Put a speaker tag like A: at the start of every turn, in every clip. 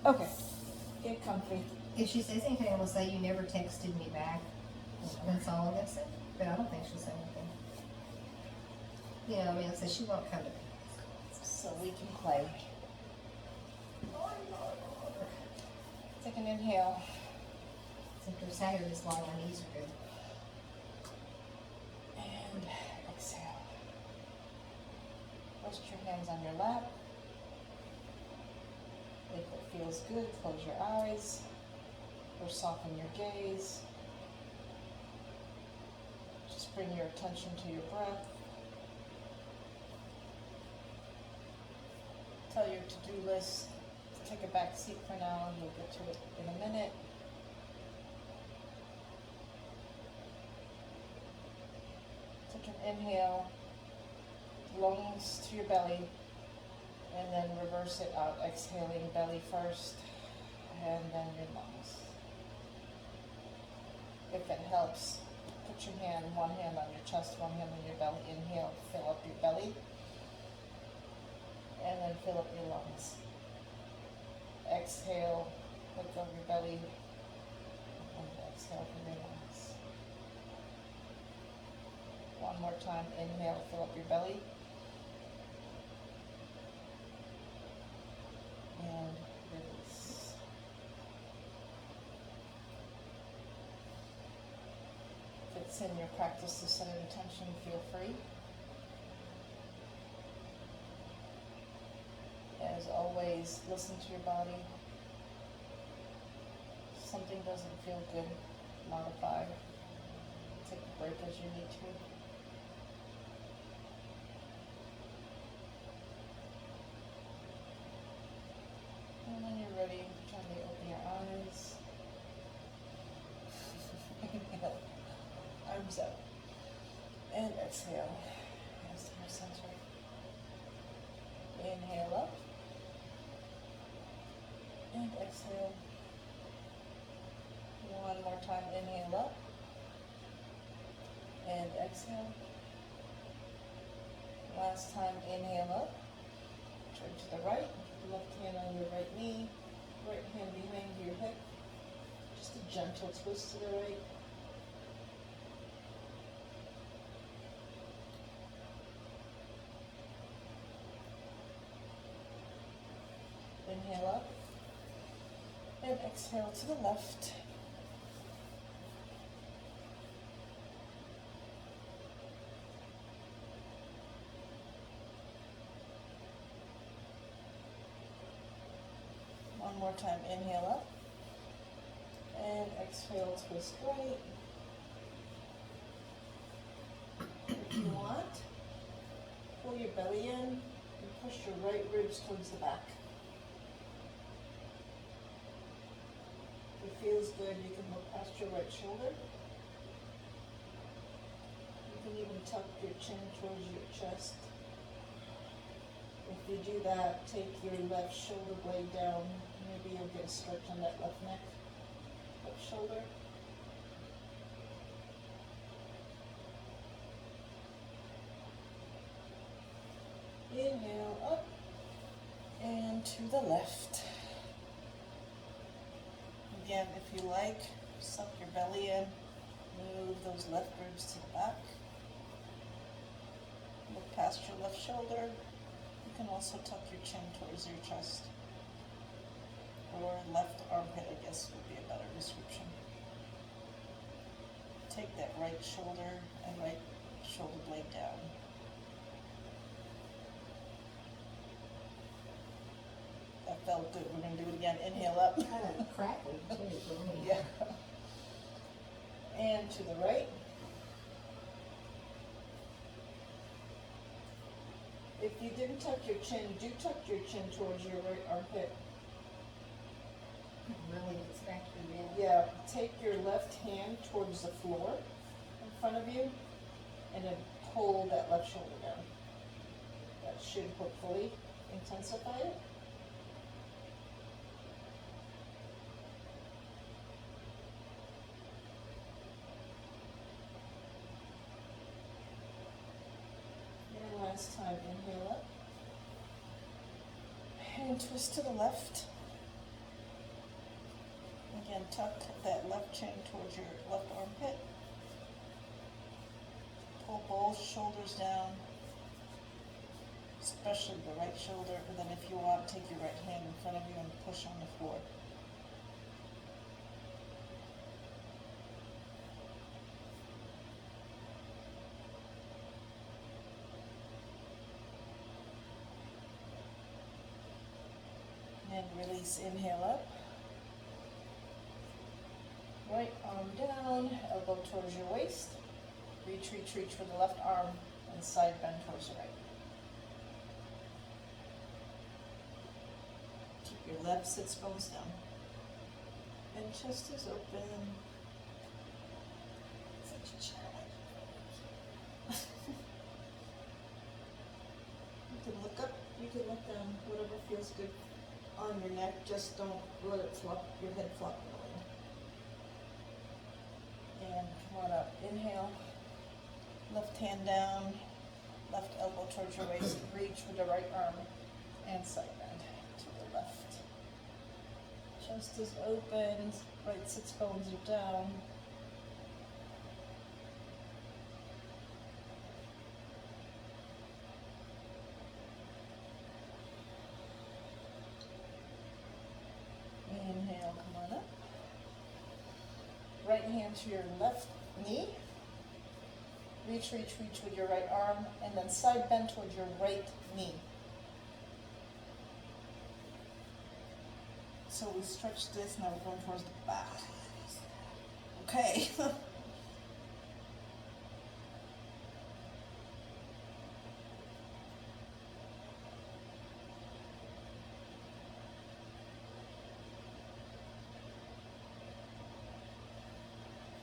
A: Okay. Get comfy.
B: If she says anything, I will say you never texted me back. That's all I'm gonna say. But I don't think she'll say anything. Yeah, I mean, I said she won't come to me.
A: So we can play. Take an inhale.
B: After Saturday's long, my knees are good.
A: And exhale. Rest your hands on your lap. If it feels good, close your eyes or soften your gaze. Just bring your attention to your breath. Tell your to-do list to take a back seat for now, and you'll get to it in a minute. Take an inhale, lungs to your belly, and then reverse it out, exhaling belly first, and then your lungs. If it helps, put your hand, one hand on your chest, one hand on your belly. Inhale, fill up your belly, and then fill up your lungs. Exhale, let go of your belly, and exhale from your lungs. One more time, inhale, fill up your belly, and release. If it's in your practice to set an intention, feel free. As always, listen to your body. If something doesn't feel good, modify. Take a break as you need to. And when you're ready, gently open your eyes. Inhale, arms up. And exhale. Hands to your center. Inhale up. And exhale. One more time, inhale up. And exhale. Last time, inhale up. Turn to the right. Left hand on your right knee. Right hand behind your hip. Just a gentle twist to the right. Inhale up. And exhale to the left. One more time, inhale up. And exhale, twist right. If you want, pull your belly in and push your right ribs towards the back. If it feels good, you can look past your right shoulder. You can even tuck your chin towards your chest. If you do that, take your left shoulder blade down. Maybe you'll get a stretch on that left neck, left shoulder. Inhale up and to the left. Again, if you like, suck your belly in, move those left ribs to the back. Look past your left shoulder. You can also tuck your chin towards your chest. Or left armpit, I guess, would be a better description. Take that right shoulder and right shoulder blade down. That felt good. We're going to do it again. Inhale up.
B: Kind of crackly too for me.
A: Yeah. And to the right. If you didn't tuck your chin, do tuck your chin towards your right armpit.
B: Really gets back to the middle.
A: Yeah, take your left hand towards the floor in front of you and then pull that left shoulder down. That should hopefully intensify it. And last time, inhale up. And twist to the left. Again, tuck that left chin towards your left armpit. Pull both shoulders down, especially the right shoulder, and then if you want, take your right hand in front of you and push on the floor. And release, inhale up. Right arm down, elbow towards your waist. Reach, reach, reach for the left arm and side bend towards the right. Keep your left sits bones down. And chest is open. Such a challenge. You can look up, you can look down, whatever feels good on your neck. Just don't let it flop, your head flop away. And come on up, inhale. Left hand down, left elbow towards your waist, reach with the right arm, and side bend to the left. Chest is open, right sits bones are down. Inhale, come on up. Right hand to your left knee. Reach, reach, reach with your right arm, and then side bend towards your right knee. So we stretch this, now we're going towards the back. Okay.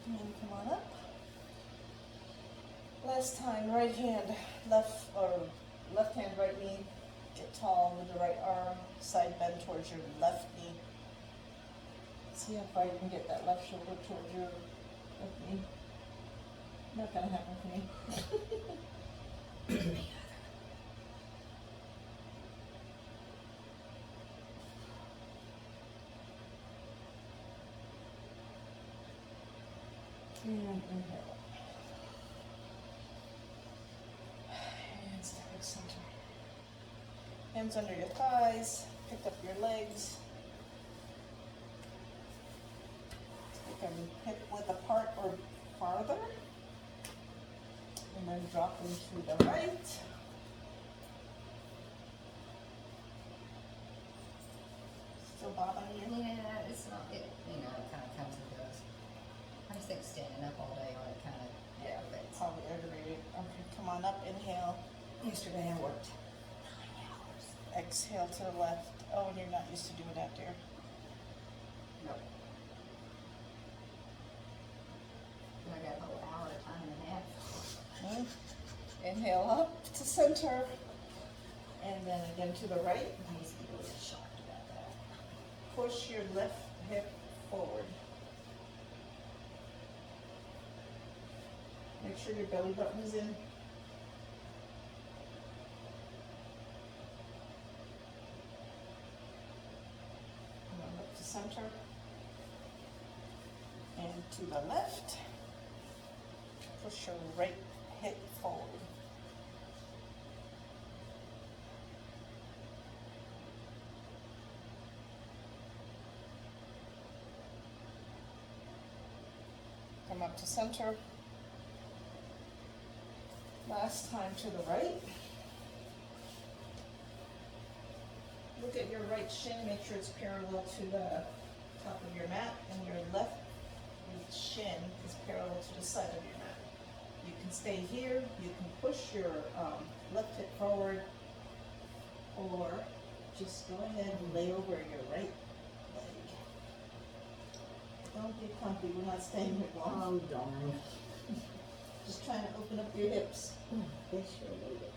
A: And come on up. Last time, right hand, left hand, right knee. Get tall with the right arm, side bend towards your left knee. See how far you can get that left shoulder towards your left knee. Not gonna happen for me. And inhale. And stay to center. Hands under your thighs, pick up your legs. Take them hip width apart or farther. And then drop them to the right. Still bothering you?
B: Yeah, it's not, it kind of comes and goes. I just think standing up all day on it kind of aggravates.
A: Probably aggravated. Okay, come on up, inhale.
B: Yesterday I worked 9 hours.
A: Exhale to the left. Oh, and you're not used to doing that, dear.
B: Nope. I got a whole hour, time and a half.
A: Inhale up to center. And then again to the right.
B: I used to be really shocked about that.
A: Push your left hip forward. Make sure your belly button is in. Come on up to center. And to the left. Push your right hip forward. Come up to center. Last time to the right. Look at your right shin, make sure it's parallel to the top of your mat, and your left shin is parallel to the side of your mat. You can stay here, you can push your left hip forward, or just go ahead and lay over your right leg. Don't be comfy, we're not staying here long.
B: Oh, darn.
A: Just trying to open up your hips.
B: They sure need it.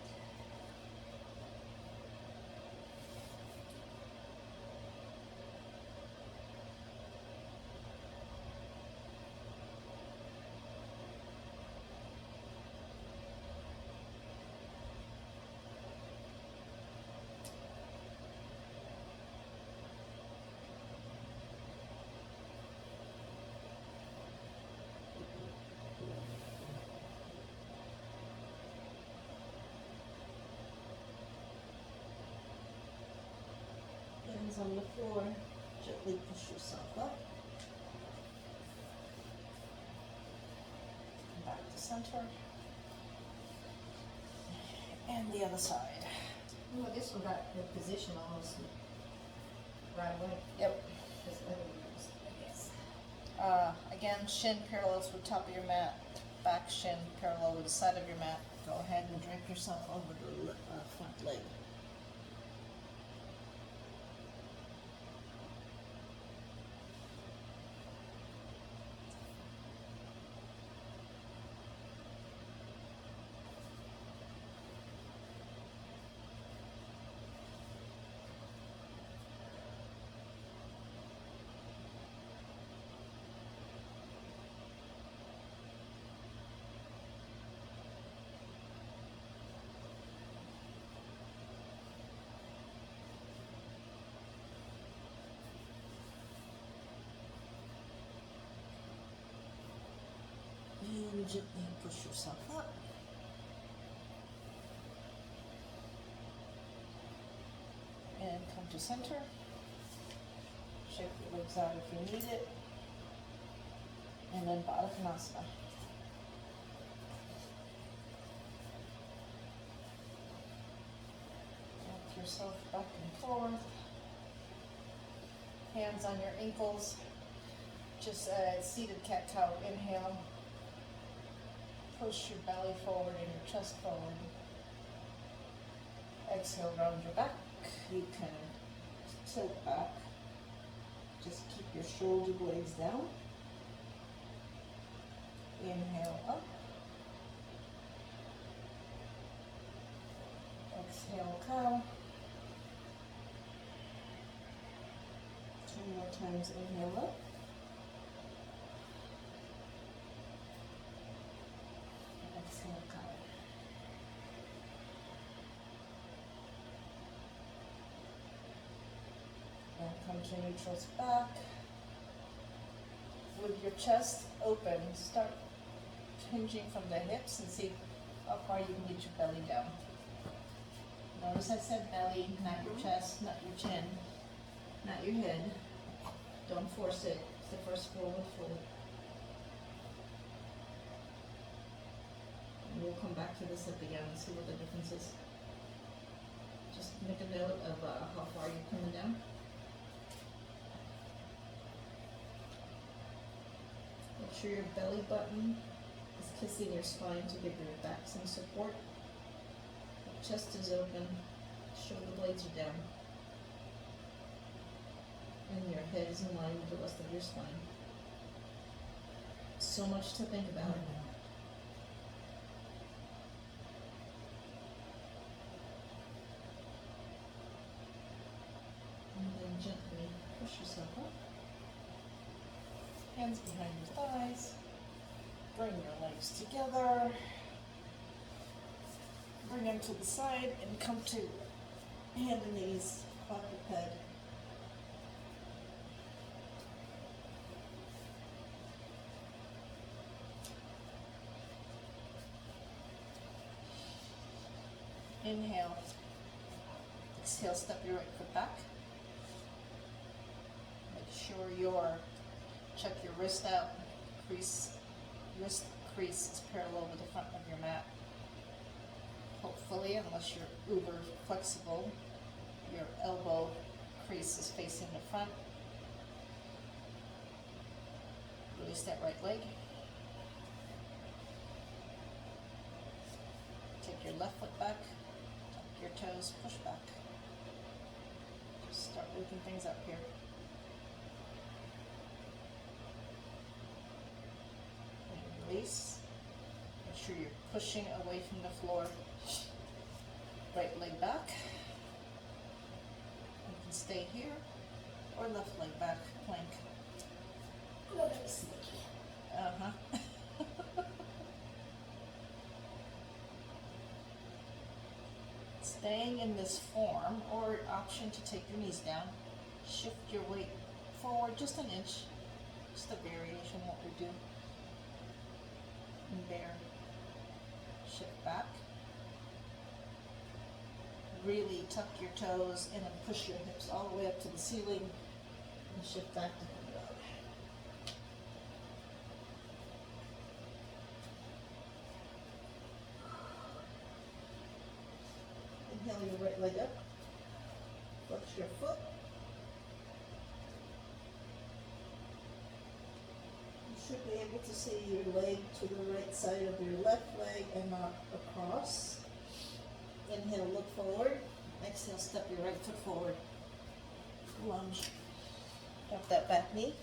A: hands on the floor, gently push yourself up. Back to center. And the other side.
B: Well, this one got the position almost right away.
A: Yep.
B: This other one was, I guess.
A: Again, shin parallels with top of your mat, back shin parallel with the side of your mat. Go ahead and drape yourself over the front leg. And gently push yourself up. And come to center. Shake your legs out if you need it. And then Baddha Konasana. Rock yourself back and forth. Hands on your ankles. Just seated cat-cow. Inhale. Push your belly forward and your chest forward. Exhale, round your back. You can tilt back. Just keep your shoulder blades down. Inhale up. Exhale, cow. 2 more times, inhale up. Exhale, cow. And come to neutral back. With your chest open, start hinging from the hips and see how far you can get your belly down. Notice I said belly, not your chest, not your chin, not your head. Don't force it. It's the first forward fold. And we'll come back to this at the end and see what the difference is. Just make a note of how far you're coming down. Make sure your belly button is kissing your spine to give your back some support. The chest is open, shoulder blades are down, and your head is in line with the rest of your spine. So much to think about. And then gently push yourself up. Hands behind your thighs. Bring your legs together. Bring them to the side and come to hand and knees, quadruped. Inhale. Exhale, step your right foot back. Make sure check your wrist out. Wrist crease is parallel with the front of your mat. Hopefully, unless you're uber flexible, your elbow crease is facing the front. Release that right leg. Take your left foot back, tuck your toes, push back. Just start working things up here. And release. Make sure you're pushing away from the floor. Right leg back. You can stay here, or left leg back, plank. Uh-huh. Staying in this form, or option to take your knees down, shift your weight forward just an inch, just a variation what we do. And there, shift back, really tuck your toes and then push your hips all the way up to the ceiling and shift back to the dog. Inhale your right leg up, flex your foot. You should be able to see your leg to the right side of your left leg and not across. Inhale, look forward. Exhale, step your right foot forward. Lunge. Drop that back knee.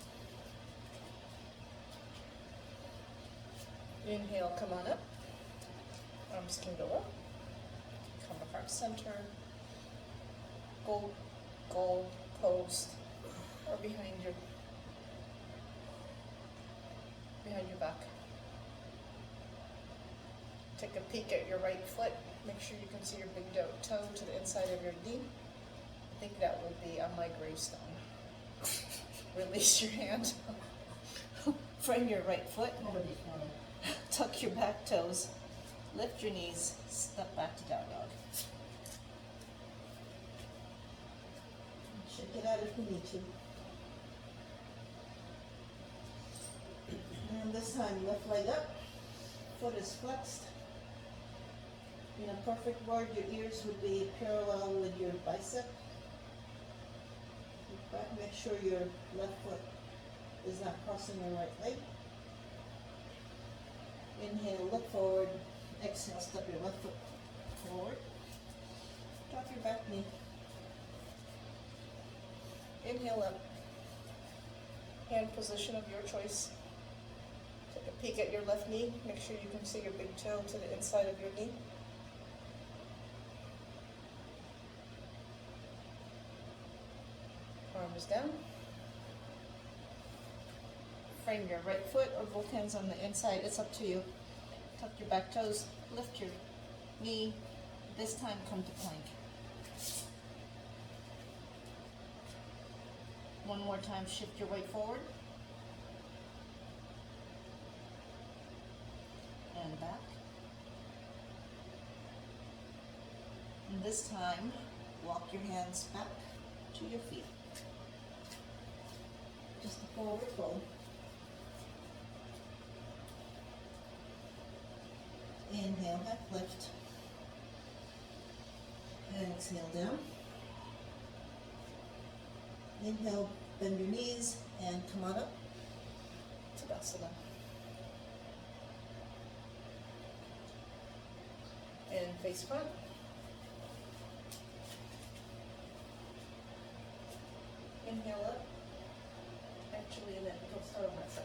A: Inhale, come on up. Arms can go up. Come up heart center. Goal post or behind your back. Take a peek at your right foot. Make sure you can see your big toe to the inside of your knee. I think that will be on my gravestone. Release your hand. Frame your right foot. Tuck your back toes. Lift your knees. Step back to down dog. Shake it out if you need to. And this time, left leg up. Foot is flexed. In a perfect world, your ears would be parallel with your bicep. Make sure your left foot is not crossing your right leg. Inhale, look forward. Exhale, step your left foot forward. Drop your back knee. Inhale up. Hand position of your choice. Take a peek at your left knee. Make sure you can see your big toe to the inside of your knee. Arms down. Frame your right foot or both hands on the inside. It's up to you. Tuck your back toes. Lift your knee. This time come to plank. One more time, shift your weight forward. And back. And this time, walk your hands back to your feet. Just a forward fold. Inhale, half lift. Exhale down. Inhale, bend your knees and come on up. Tadasana. And face front. Inhale up. Actually, and then go start on that side.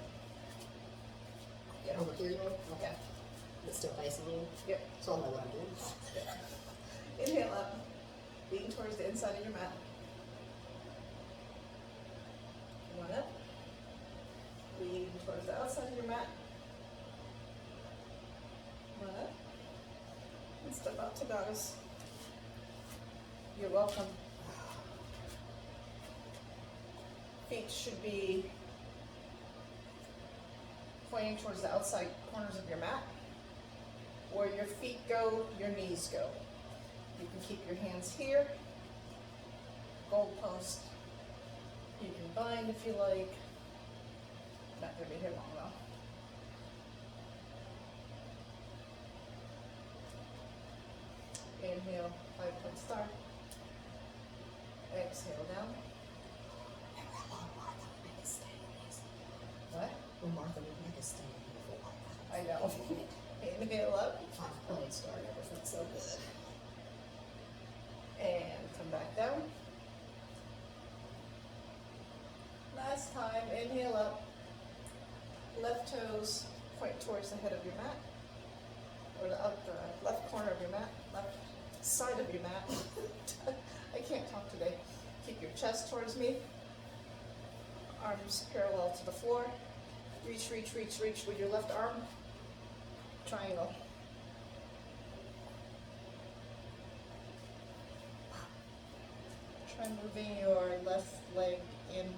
C: Get over here, you know?
A: Yeah.
C: It's still facing you.
A: Yep.
C: So I know what I'm doing.
A: Inhale up. Lean towards the inside of your mat. Come on up. Lean towards the outside of your mat. Come on up. And step out to goddess. You're welcome. Feet should be pointing towards the outside corners of your mat. Where your feet go, your knees go. You can keep your hands here. Goalpost. You can bind if you like. Not gonna be here long though. Inhale, 5-point star. Exhale down. What?
C: When Martha would make us stand before
A: I know. Inhale up.
C: 5-point star never felt so good.
A: And come back down. Last time, inhale up. Left toes point towards the head of your mat. Or the left corner of your mat. Left side of your mat. I can't talk today. Keep your chest towards me. Arms parallel to the floor. Reach, reach, reach, reach with your left arm. Triangle. Try moving your left leg in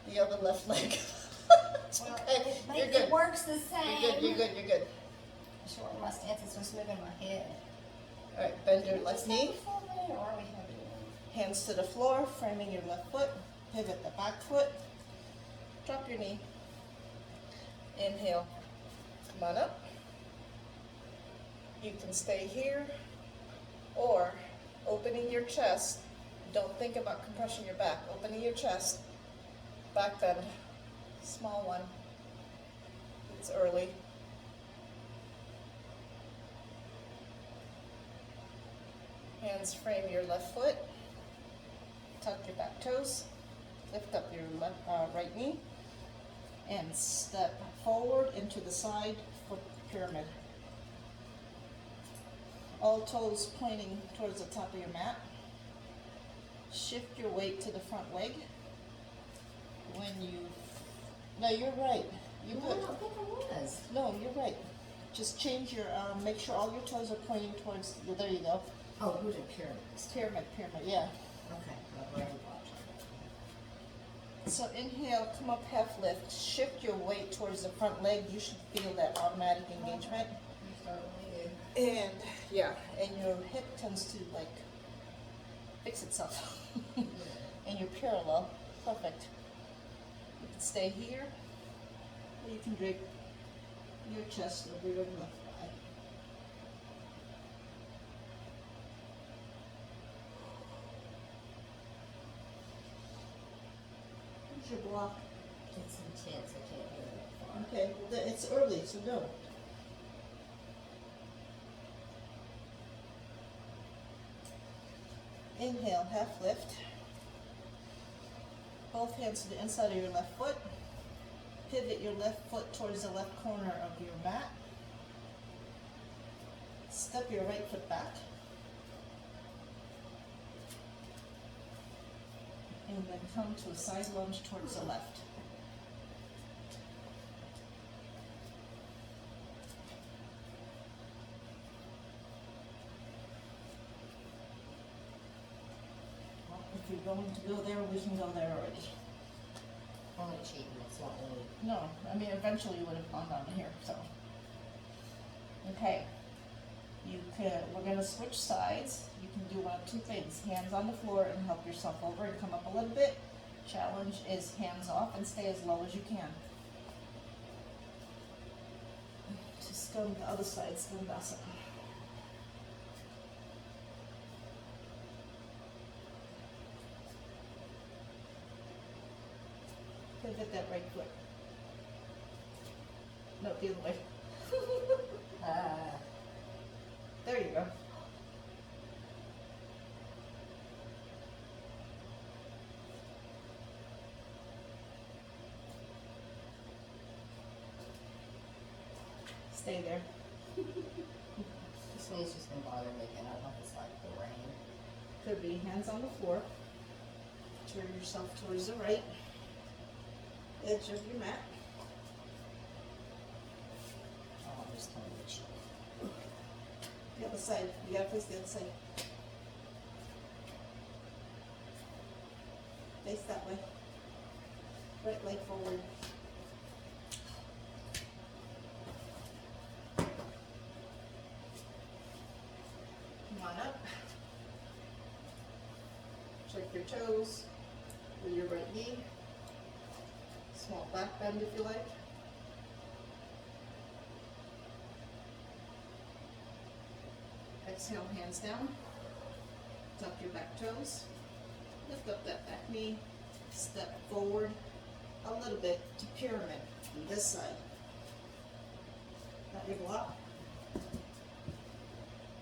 A: the other left leg. It's
B: Well,
A: okay.
B: it
A: You're
B: makes
A: good.
B: it works the same.
A: You're good. You're good. You're good.
B: shorten my stances, just moving my head.
A: Alright, bend your
B: Just
A: left
B: have
A: knee,
B: a full minute, or are we having one?
A: hands to the floor, framing your left foot, pivot the back foot, drop your knee. Inhale, come on up. You can stay here, or opening your chest. Don't think about compression your back. Opening your chest, back bend, small one. It's early. Hands frame your left foot, tuck your back toes, lift up your right knee, and step forward into the side foot pyramid. All toes pointing towards the top of your mat. Shift your weight to the front leg. No, you're right. You
B: No,
A: put,
B: I don't think I was.
A: no, you're right. Just change your, make sure all your toes are pointing towards, there you go.
B: Oh, who's a pyramids?
A: Pyramid, yeah.
B: Okay, I'm glad you watched.
A: So inhale, come up half lift, shift your weight towards the front leg. You should feel that automatic engagement. And yeah, and your hip tends to like fix itself. And you're parallel, perfect. You can stay here, or you can drape your chest over your left thigh. Here's your block.
B: It's intense, I can't do it that far.
A: Okay, well, it's early, so don't. Inhale, half lift. Both hands to the inside of your left foot. Pivot your left foot towards the left corner of your mat. Step your right foot back. And then come to a side lunge towards the left. If you're going to go there, we can go there already.
B: Only cheating, it's not really.
A: No, I mean, eventually you would have gone down to here, so. Okay. We're gonna switch sides. You can do one of two things. Hands on the floor and help yourself over and come up a little bit. Challenge is hands off and stay as low as you can. Just go to the other side, Skandasana. Pivot that right foot. No, the other way. There you go. Stay there.
B: This sneeze just been bothering me again, I don't know if it's like the rain.
A: Could be hands on the floor. Turn yourself towards the right edge of your mat.
B: Oh, I'm just telling you.
A: The other side. You gotta face the other side. Face that way. Right leg forward. Come on up. Check your toes with your right knee. Small back bend if you like. Exhale, hands down. Tuck your back toes. Lift up that back knee. Step forward a little bit to pyramid on this side. Got your block.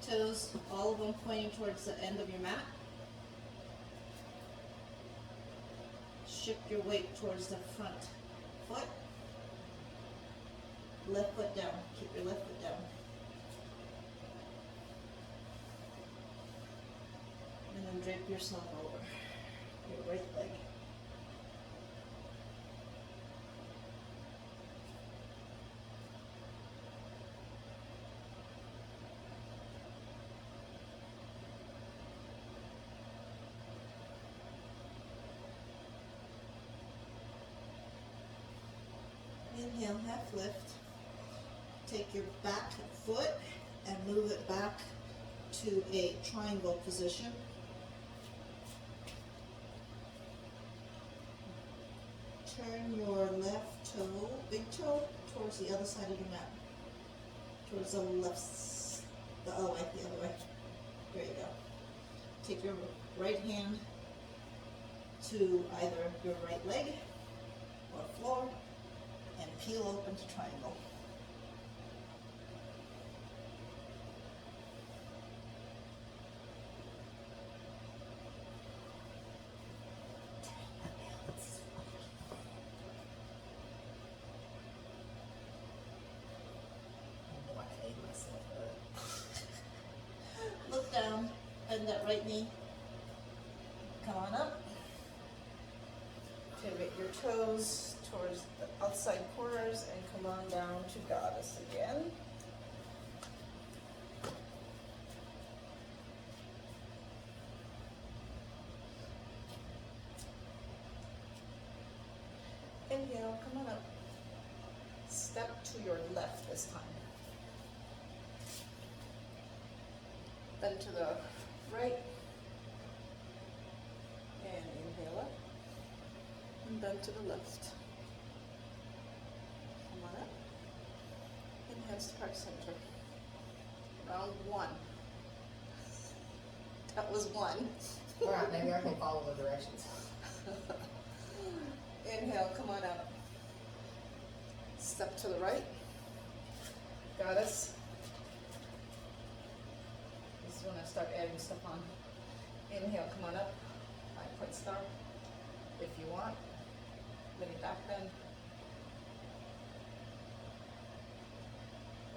A: Toes, all of them pointing towards the end of your mat. Shift your weight towards the front foot. Left foot down. Keep your left foot down. And then drape yourself over your right leg. Inhale, half lift. take your back foot and move it back to a triangle position. Turn your left toe, big toe, towards the other side of your mat. Towards the left, the other way. There you go. Take your right hand to either your right leg or floor and peel open to triangle.
C: Oh, I hate myself up.
A: Look down, bend that right knee. Come on up. Pivot your toes towards the outside corners and come on down to goddess again. Inhale, come on up. Step to your left this time. Bend to the right. And inhale up. And bend to the left. Come on up. Inhale to heart center. Round one. That was one.
B: Alright, maybe I can follow the directions.
A: Inhale, come on up. Step to the right. Goddess. This is when I start adding stuff on. Inhale, come on up. 5-point star. If you want. Mini back bend.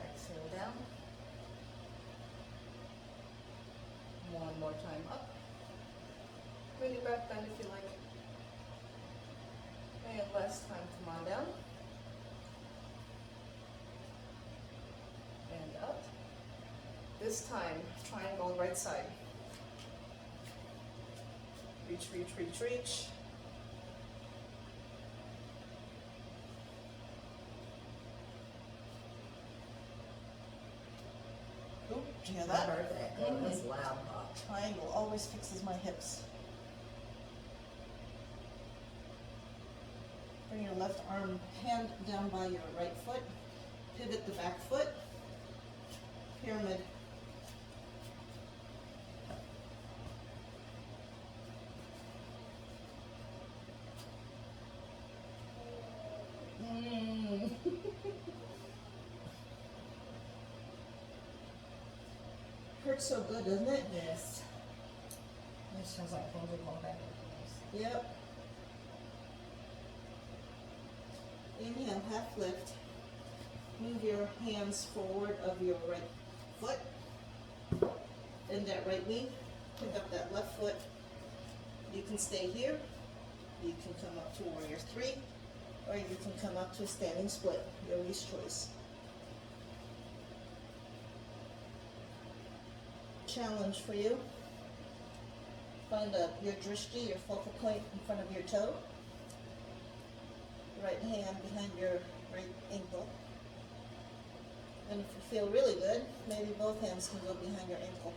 A: Exhale down. One more time up. Mini back bend if you like. And last time, come on down. And up. This time, triangle right side. Reach, reach, reach, reach. Oh, did you hear
C: I
A: that?
C: heard that. It was loud pop.
A: Triangle always fixes my hips. Bring your left arm, hand down by your right foot. Pivot the back foot. Pyramid. Hurts so good, doesn't it?
B: Yes. It feels like things are going back in place.
A: Yep. Inhale, half lift. Move your hands forward of your right foot. Bend that right knee. Pick up that left foot. You can stay here. You can come up to warrior three. Or you can come up to a standing split. Yogi's choice. Challenge for you. Find your drishti, your focal point in front of your toe. Right hand behind your right ankle. And if you feel really good, maybe both hands can go behind your ankle.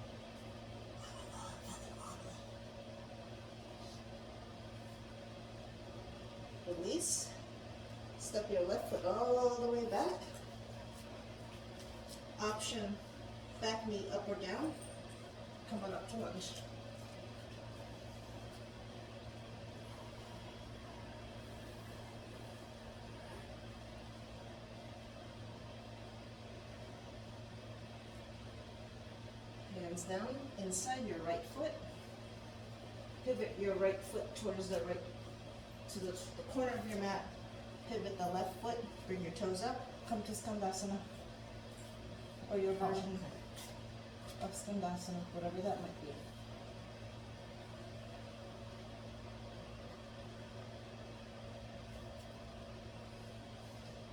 A: Release. Step your left foot all the way back. Option, back knee up or down. Come on up to lunge. Hands down inside your right foot. Pivot your right foot towards the right, to the corner of your mat. Pivot the left foot, bring your toes up, come to Skandasana. Or your version of Skandasana, whatever that might be.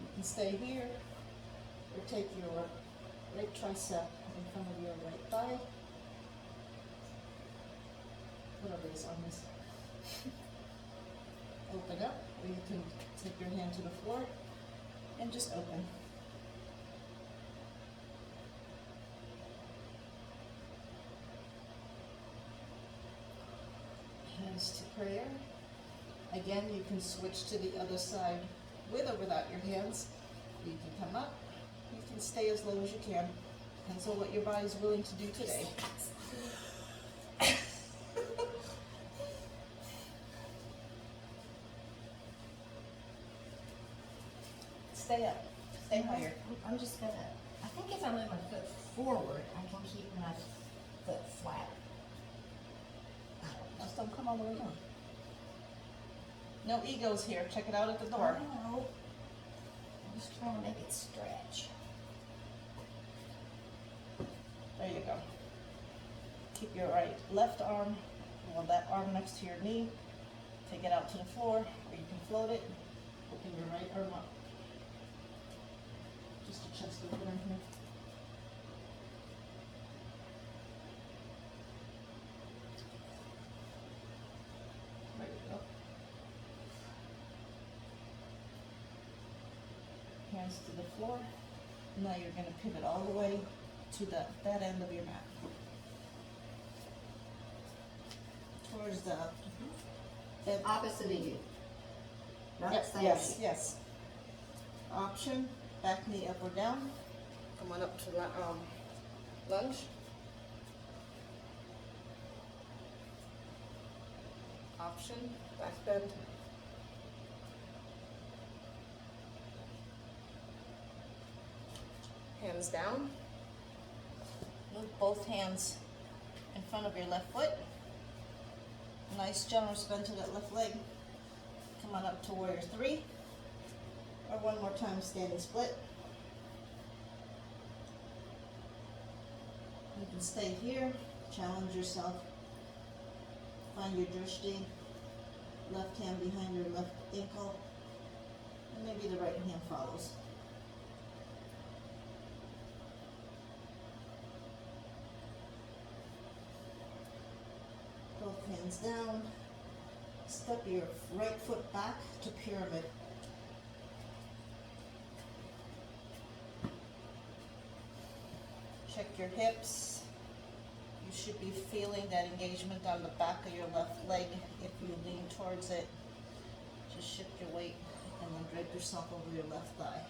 A: You can stay here, or take your right tricep in front of your right thigh. Whatever is on this. Open up, or you can take your hand to the floor and just open. hands to prayer. Again, you can switch to the other side with or without your hands. You can come up, you can stay as low as you can. Depends on what your body's willing to do today. Stay up, stay higher.
B: I'm just gonna, I think if I move my foot forward, I can keep my foot flat.
A: Just don't come all the way down. No egos here, check it out at the door.
B: No. I'm just trying to make it stretch.
A: There you go. Keep your left arm, well, that arm next to your knee. Take it out to the floor, or you can float it. Open your right arm up. Just a chest opener here. There you go. Hands to the floor. Now you're going to pivot all the way to that end of your mat. Towards the bed.
B: Opposite of you. Not
A: Yes,
B: same.
A: yes, yes. Option, back knee up or down. Come on up to lunge. Option, back bend. Hands down. Move both hands in front of your left foot. Nice generous bend to that left leg. Come on up to warrior three. Or one more time, standing split. You can stay here, challenge yourself. Find your drishti. Left hand behind your left ankle. And maybe the right hand follows. Both hands down. Step your right foot back to pyramid. Check your hips. You should be feeling that engagement on the back of your left leg. If you lean towards it, just shift your weight and then drape yourself over your left thigh.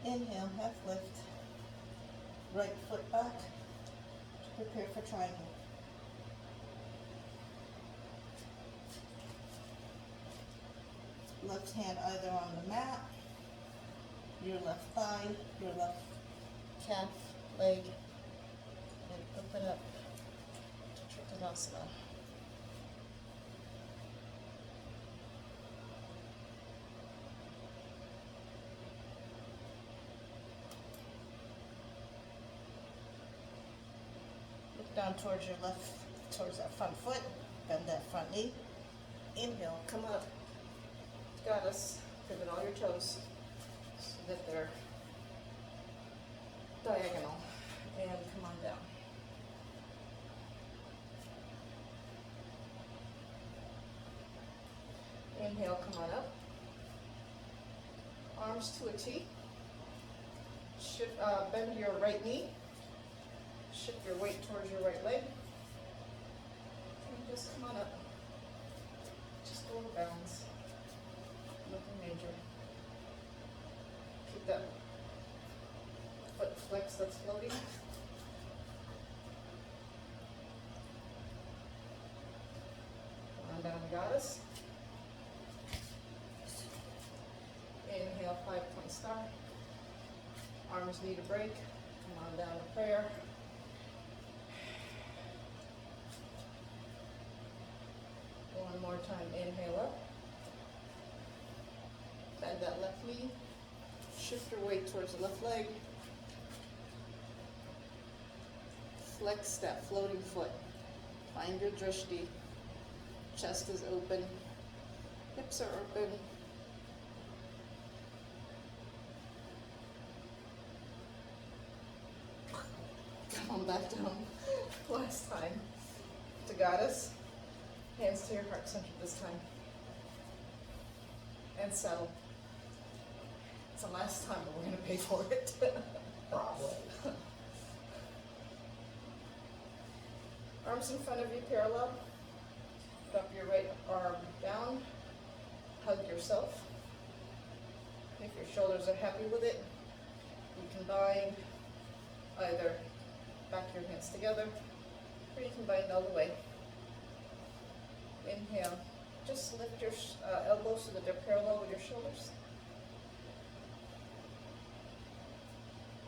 A: Inhale, half lift. Right foot back. Prepare for triangle. Left hand either on the mat, your left thigh, your left calf, leg, and open up to Trikonasana. Down towards your left, towards that front foot, bend that front knee. Inhale, come up. Goddess, pivot all your toes so that they're diagonal. And come on down. Inhale, come on up. Arms to a T. Shift, bend your right knee. Shift your weight towards your right leg. And just come on up. Just a little balance. Nothing major. Keep that foot flex that's floating. Come on down, Goddess. Inhale, 5-point star. Arms need a break. Come on down to prayer. One more time, inhale up. Bend that left knee. Shift your weight towards the left leg. Flex that floating foot. Find your drishti. Chest is open. Hips are open. Come on back down. Last time. To Goddess. Hands to your heart center this time. and settle. It's the last time that we're gonna pay for it.
C: Probably.
A: Arms in front of you parallel. Drop your right arm down. Hug yourself. If your shoulders are happy with it, you can bind either back your hands together, or you can bind all the way. Inhale. Just lift your elbows so that they're parallel with your shoulders.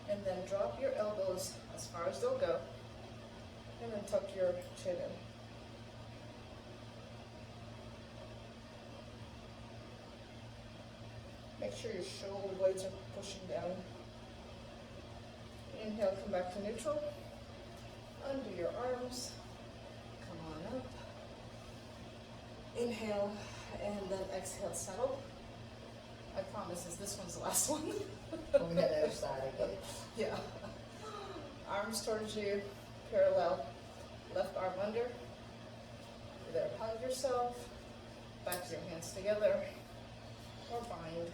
A: And then drop your elbows as far as they'll go. And then tuck your chin in. Make sure your shoulder blades are pushing down. Inhale, come back to neutral. Under your arms. Come on up. Inhale, and then exhale, settle. I promise this one's the last one.
C: On the other side again.
A: Yeah. Arms towards you, parallel. Left arm under. There, hug yourself. Back your hands together. Or bind.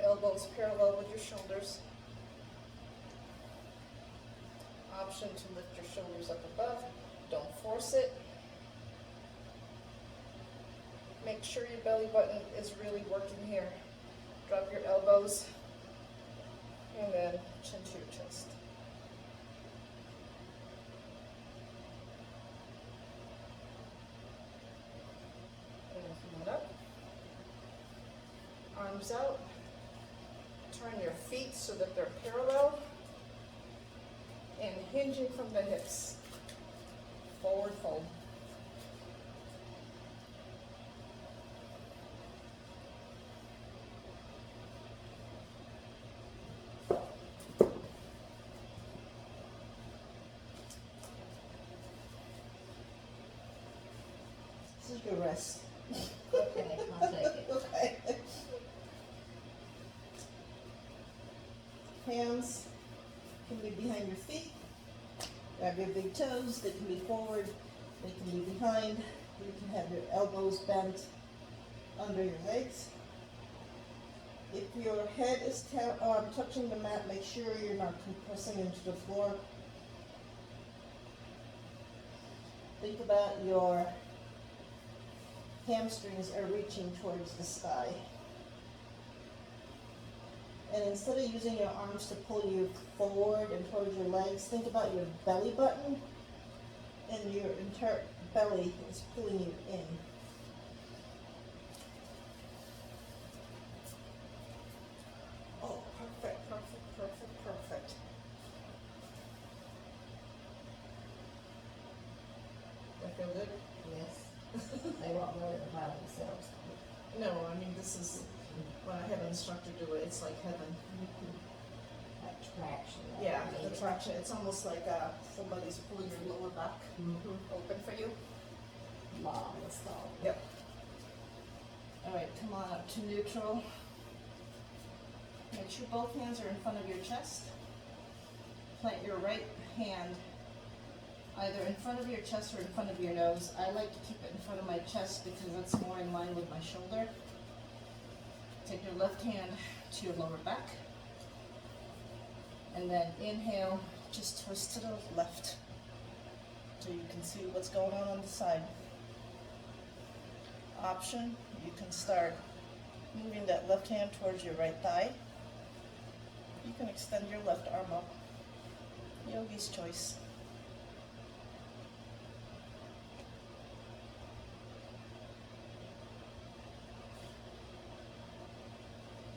A: Elbows parallel with your shoulders. Option to lift your shoulders up above. Don't force it. Make sure your belly button is really working here. Drop your elbows and then chin to your chest. And come on up. Arms out. Turn your feet so that they're parallel and hinging from the hips. Forward fold. This is your rest.
B: Okay, I'll take it.
A: Okay. Hands can be behind your feet. Grab your big toes. They can be forward. They can be behind. You can have your elbows bent under your legs. If your head is touching the mat, make sure you're not compressing into the floor. Think about your hamstrings are reaching towards the sky. And instead of using your arms to pull you forward and towards your legs, think about your belly button and your entire belly is pulling you in. Oh, perfect, perfect, perfect, perfect. That feel good?
B: Yes. They won't learn it by themselves.
A: No, I mean, this is, when I have an instructor do it, it's like heaven.
B: That traction.
A: Yeah, the traction, it's almost like somebody's pulling your lower back open for you.
B: Long install.
A: Yep. All right, come on up to neutral. Make sure both hands are in front of your chest. Plant your right hand either in front of your chest or in front of your nose. I like to keep it in front of my chest because that's more in line with my shoulder. Take your left hand to your lower back. And then inhale, just twist to the left so you can see what's going on the side. Option, you can start moving that left hand towards your right thigh. You can extend your left arm up. Yogi's choice.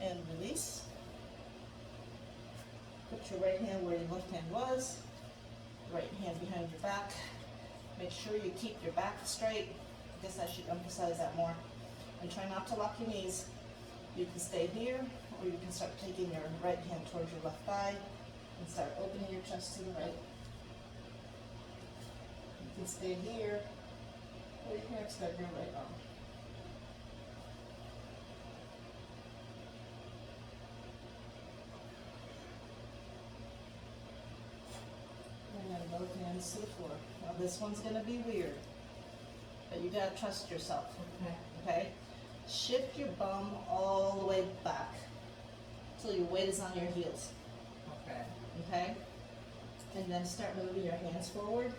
A: And release. Put your right hand where your left hand was. Right hand behind your back. Make sure you keep your back straight. I guess I should emphasize that more. And try not to lock your knees. You can stay here, or you can start taking your right hand towards your left thigh and start opening your chest to the right. You can stay here, or you can extend your right arm. And then both hands to the floor. Now this one's gonna be weird, but you gotta trust yourself.
B: Okay.
A: Okay? Shift your bum all the way back till your weight is on your heels,
C: Okay.
A: okay? And then start moving your hands forward.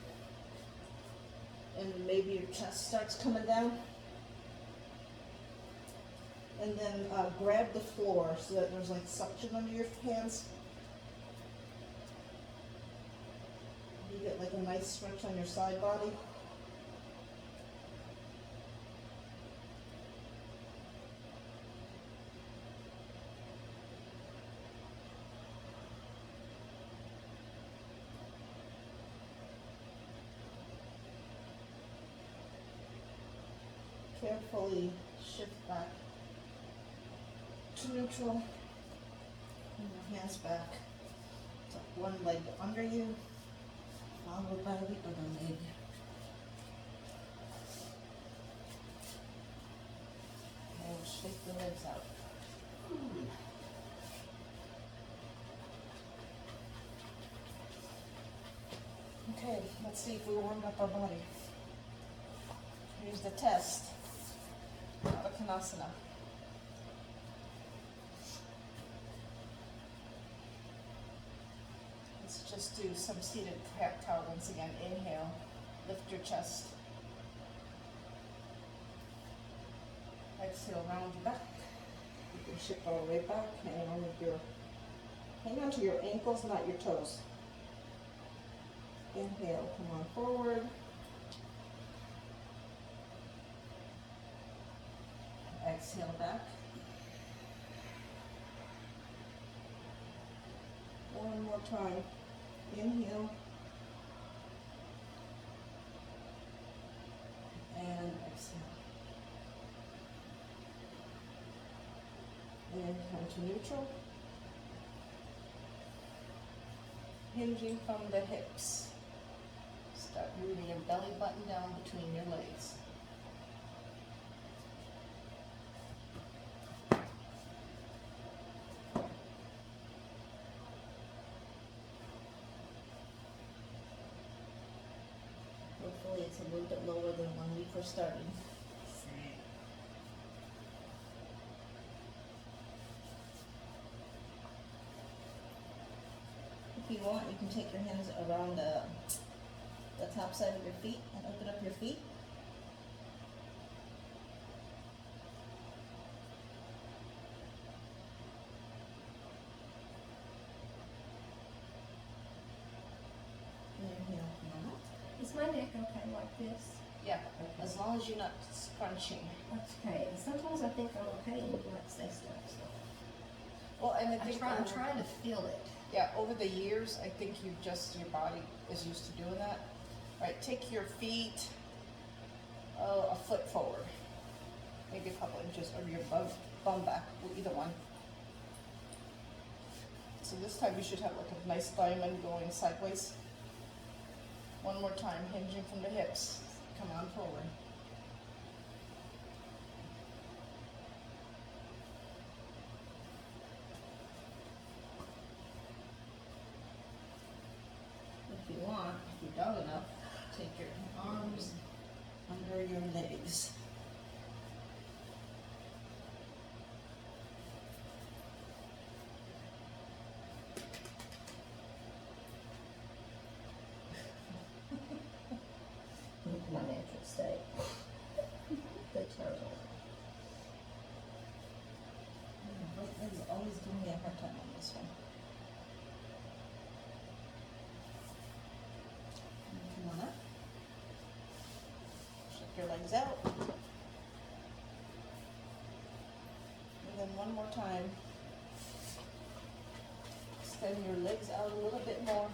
A: And maybe your chest starts coming down. And then grab the floor so that there's like suction under your hands. You get like a nice stretch on your side body. Carefully shift back to neutral. And your hands back. Tuck one leg under you, followed by the other leg. And shake the legs out. Okay, let's see if we warmed up our body. Here's the test. Uttanasana. Let's just do some seated cat cow once again. Inhale, lift your chest. Exhale, round your back. You can shift all the way back. Hang on to your ankles, not your toes. Inhale, come on forward. Exhale back. One more time. Inhale. And exhale. And come to neutral. Hinging from the hips. Start moving your belly button down between your legs. Hopefully it's a little bit lower than when we first started. If you want, you can take your hands around the top side of your feet and open up your feet. Inhale, come on up.
B: Is my neck okay like this?
A: Yeah, as long as you're not scrunching.
B: That's okay. And sometimes I think I'm okay and you like say stuff, so.
A: Well, and I
B: I'm
A: think
B: trying to feel it.
A: yeah, over the years, I think your body is used to doing that. Right, take your feet a foot forward, maybe a couple inches, or your bum back, either one. So this time you should have like a nice diamond going sideways. One more time, hinging from the hips. Come on forward. If you want, if you're done enough, take your arms under your legs.
B: My natural state. The turtle.
A: It's always giving me a hard time on this one. Come on up. Shake your legs out. And then one more time. Extend your legs out a little bit more.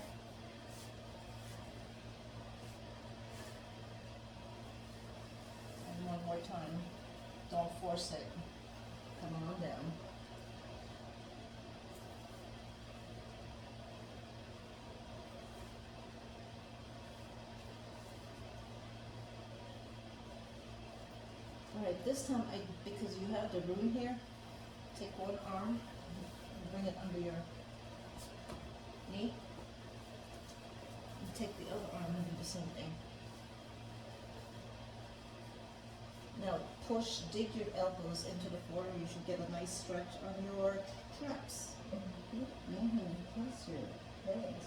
A: And one more time. Don't force it. Come on down. Alright, this time because you have the room here, take one arm and bring it under your knee. And take the other arm and do the same thing. Now push, dig your elbows into the floor. You should get a nice stretch on your traps. Mm-hmm.
B: Bless your legs.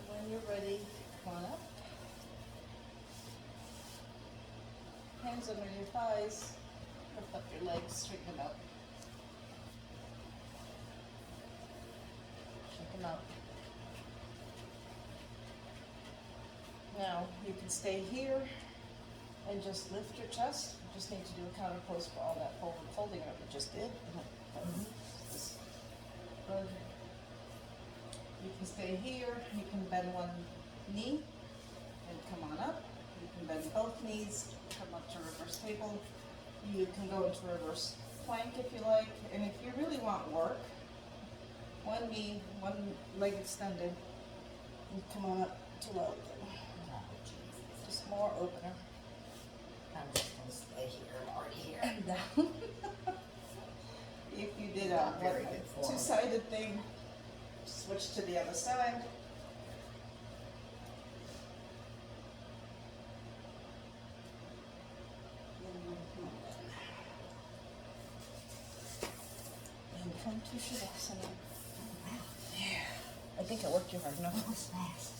A: When you're ready, come on up. Hands under your thighs. Lift up your legs, straighten them out. Shake them out. Now, you can stay here and just lift your chest. You just need to do a counter pose for all that folding that we just did. Just good. You can stay here, you can bend one knee and come on up. You can bend both knees, come up to reverse table. You can go into reverse plank if you like. And if you really want work, one knee, one leg extended, and come on up to low.
C: Oh, Jesus.
A: Just more opener.
C: I'm just gonna stay here, I'm already here.
A: And down. If you did a
C: Not very good form.
A: two-sided thing, switch to the other side. And come to Shavasana.
C: Wow,
A: Yeah. I think I worked you hard enough.
C: that was fast.